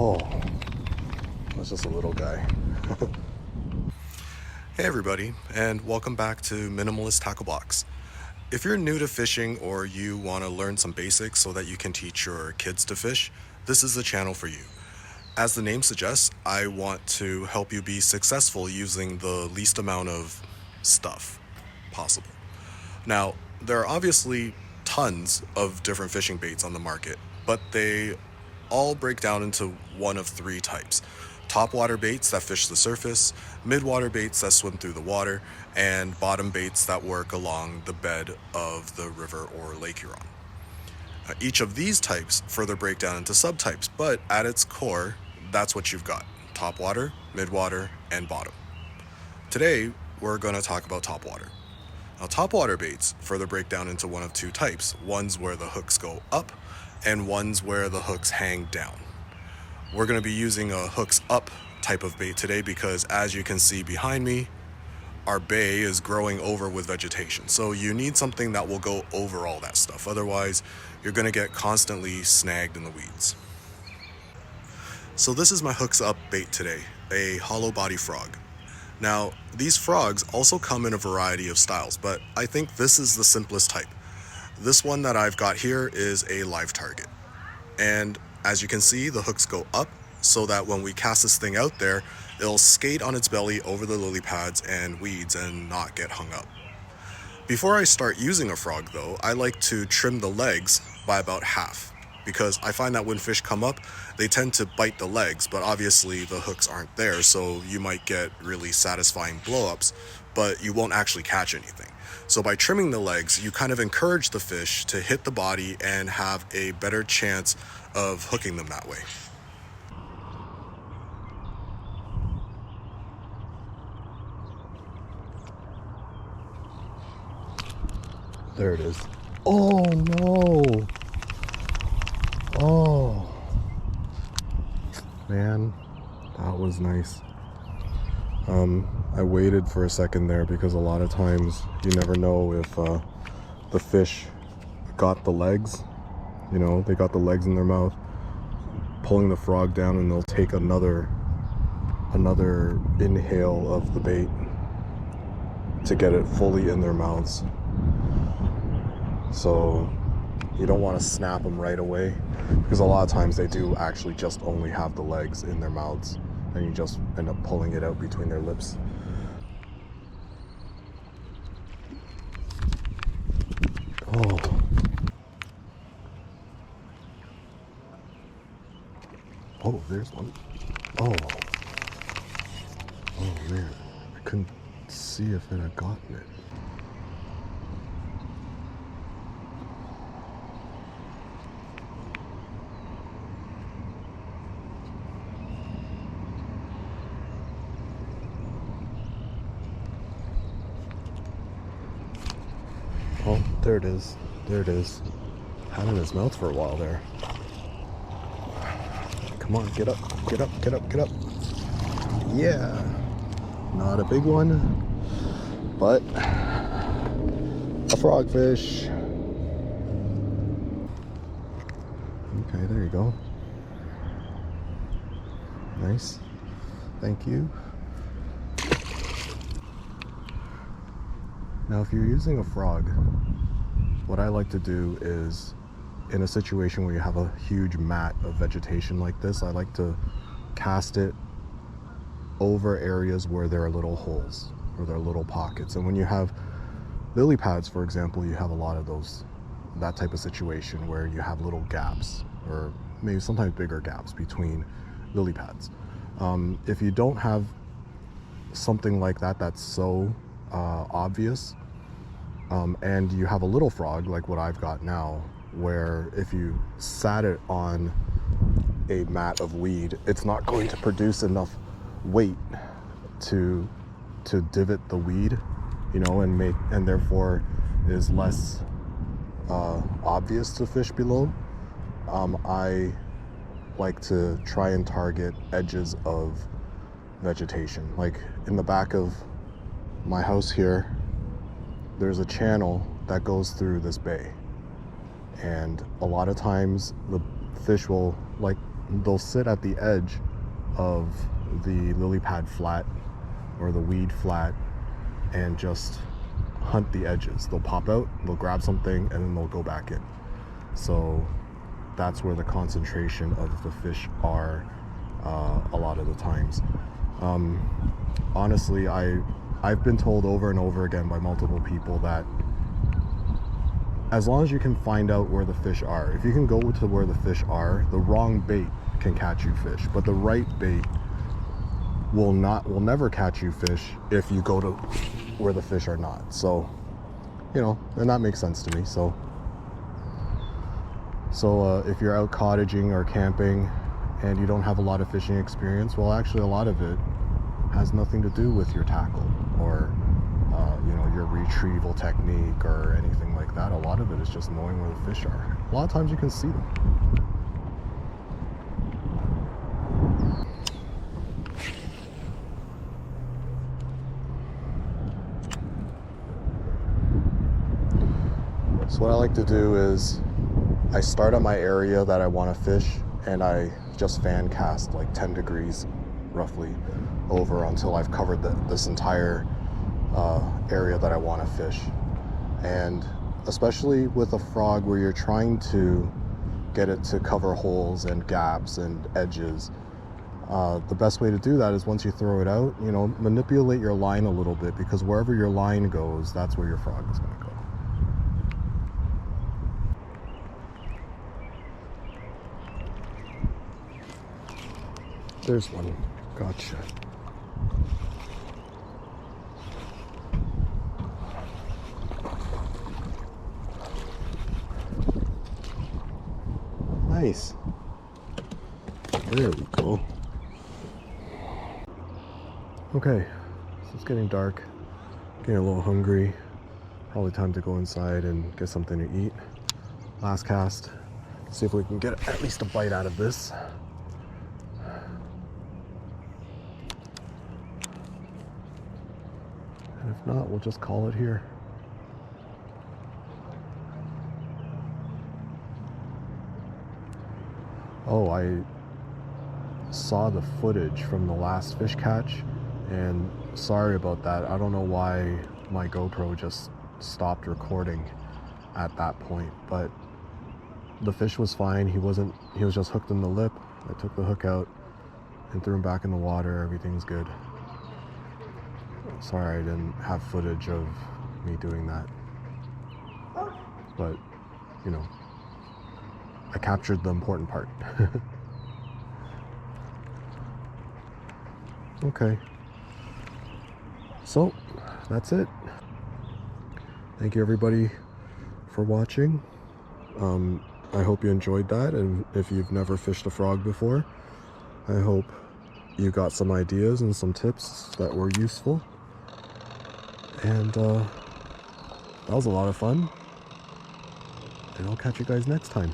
Oh, that's just a little guy. Hey everybody, and welcome back to Minimalist Tackle Box. If you're new to fishing or you want to learn some basics so that you can teach your kids to fish, this is the channel for you. As the name suggests, I want to help you be successful using the least amount of stuff possible. Now, there are obviously tons of different fishing baits on the market, but they all break down into one of three types: topwater baits that fish the surface, midwater baits that swim through the water, and bottom baits that work along the bed of the river or lake you're on. Each of these types further break down into subtypes, but at its core, that's what you've got: topwater, midwater, and bottom. Today, we're going to talk about topwater. Now, topwater baits further break down into one of two types: ones where the hooks go up and ones where the hooks hang down. We're going to be using a hooks up type of bait today because, as you can see behind me, our bay is growing over with vegetation. So you need something that will go over all that stuff. Otherwise, you're going to get constantly snagged in the weeds. So this is my hooks up bait today, a hollow body frog. Now, these frogs also come in a variety of styles, but I think this is the simplest type. This one that I've got here is a LiveTarget. And as you can see, the hooks go up so that when we cast this thing out there, it'll skate on its belly over the lily pads and weeds and not get hung up. Before I start using a frog though, I like to trim the legs by about half, because I find that when fish come up, they tend to bite the legs, but obviously the hooks aren't there, so you might get really satisfying blow-ups, but you won't actually catch anything. So by trimming the legs, you kind of encourage the fish to hit the body and have a better chance of hooking them that way. There it is. Oh no! Oh man, that was nice. I waited for a second there because a lot of times you never know if the fish got the legs. You know, they got the legs in their mouth, pulling the frog down, and they'll take another inhale of the bait to get it fully in their mouths. So you don't want to snap them right away, because a lot of times they do actually just only have the legs in their mouths, and you just end up pulling it out between their lips. Oh. Oh, there's one. Oh. Oh man, I couldn't see if it had gotten it. Oh, there it is. There it is. Had it in his mouth for a while there. Come on, get up, get up, get up, get up. Yeah. Not a big one, but a frogfish. Okay, there you go. Nice. Thank you. Now, if you're using a frog, what I like to do is, in a situation where you have a huge mat of vegetation like this, I like to cast it over areas where there are little holes or there are little pockets. And when you have lily pads, for example, you have a lot of that type of situation where you have little gaps, or maybe sometimes bigger gaps between lily pads. If you don't have something like that that's so obvious, and you have a little frog like what I've got now, where if you sat it on a mat of weed, it's not going to produce enough weight to divot the weed, you know, and therefore is less obvious to fish below. I like to try and target edges of vegetation. Like in the back of my house here, there's a channel that goes through this bay, and a lot of times the fish will, like they'll sit at the edge of the lily pad flat or the weed flat and just hunt the edges. They'll pop out, they'll grab something, and then they'll go back in. So that's where the concentration of the fish are a lot of the times. Honestly, I've been told over and over again by multiple people that as long as you can find out where the fish are, if you can go to where the fish are, the wrong bait can catch you fish, but the right bait will never catch you fish if you go to where the fish are not. So, you know, and that makes sense to me. So if you're out cottaging or camping and you don't have a lot of fishing experience, well, actually a lot of it has nothing to do with your tackle or you know, your retrieval technique or anything like that. A lot of it is just knowing where the fish are. A lot of times you can see them. So what I like to do is I start on my area that I want to fish and I just fan cast like 10 degrees roughly over until I've covered this entire area that I want to fish. And especially with a frog where you're trying to get it to cover holes and gaps and edges, the best way to do that is once you throw it out, you know, manipulate your line a little bit, because wherever your line goes, that's where your frog is going to go. There's one. Gotcha. Nice. There we go. Okay, so it's getting dark. Getting a little hungry. Probably time to go inside and get something to eat. Last cast. See if we can get at least a bite out of this. And if not, we'll just call it here. Oh, I saw the footage from the last fish catch, and sorry about that. I don't know why my GoPro just stopped recording at that point, but the fish was fine. He was just hooked in the lip. I took the hook out and threw him back in the water. Everything's good. Sorry I didn't have footage of me doing that, but you know, I captured the important part. Okay, so that's it. Thank you everybody for watching. I hope you enjoyed that, and if you've never fished a frog before, I hope you got some ideas and some tips that were useful. And that was a lot of fun, and I'll catch you guys next time.